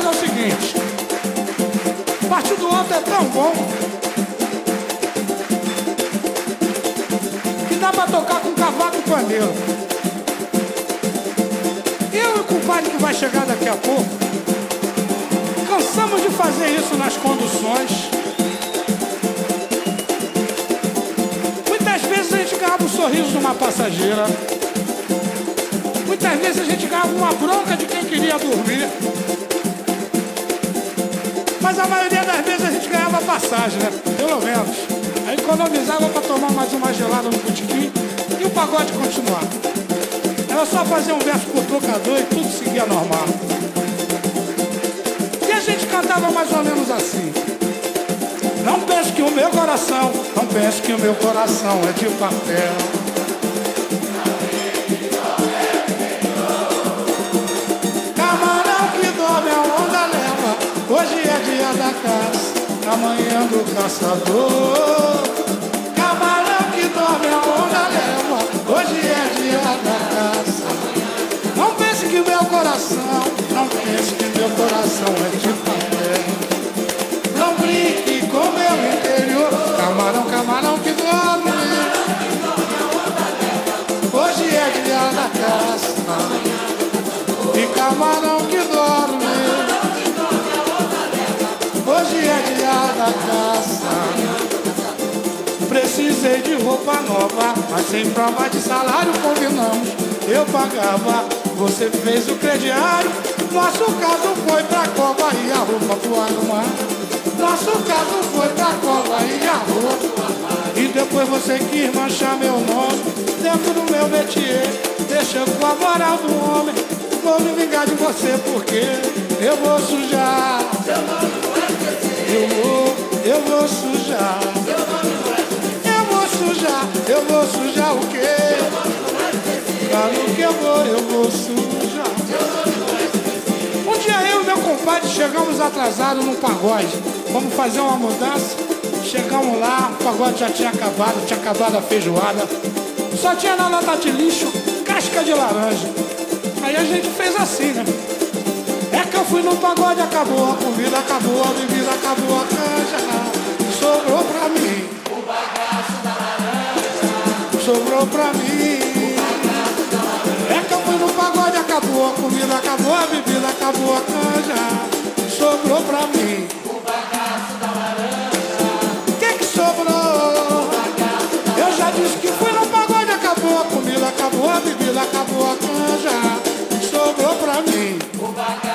é o seguinte: Partido Alto é tão bom que dá pra tocar com cavaco e pandeiro. Eu e o compadre que vai chegar daqui a pouco cansamos de fazer isso nas conduções. Muitas vezes a gente ganhava um sorriso de uma passageira. Muitas vezes a gente ganhava uma bronca de quem queria dormir. Mas a maioria das vezes a gente ganhava passagem, né? Pelo menos. Aí economizava pra tomar mais uma gelada no botequim e o pagode continuar. Era só fazer um verso por tocador e tudo seguia normal. E a gente cantava mais ou menos assim: não pense que o meu coração, não pense que o meu coração é de papel. Camarão que dorme a onda leva, hoje é dia da caça, amanhã do caçador. Camarão que dorme a onda leva, hoje é dia da caça. Não pense que meu coração, não pense que meu coração é de papel. Não brinque com meu interior, camarão, camarão que dorme, hoje é dia da caça. E camarão que dorme, hoje é dia da caça. Precisei de roupa nova, mas sem prova de salário combinamos. Eu pagava, você fez o crediário. Nosso caso foi pra cova e a roupa pro arrumar. Nosso caso foi pra cova e a roupa. E depois você quis manchar meu nome dentro do meu métier. Deixa com a moral do homem, vou me vingar de você porque eu vou sujar. Eu vou sujar. Eu vou sujar o quê? Claro que eu vou sujar. Um dia eu e meu compadre chegamos atrasados num pagode. Vamos fazer uma mudança. Chegamos lá, o pagode já tinha acabado a feijoada. Só tinha na lata de lixo casca de laranja. Aí a gente fez assim, né? É que eu fui no pagode, acabou a comida, acabou a bebida, acabou a canja. Sobrou pra mim o bagaço da laranja. Sobrou pra mim. É que eu fui no pagode, acabou a comida, acabou a bebida, acabou a canja. Sobrou pra mim o bagaço da laranja. Que sobrou? Eu já disse que fui no pagode, acabou a comida, acabou a bebida, acabou a canja. Sobrou pra mim o bagaço.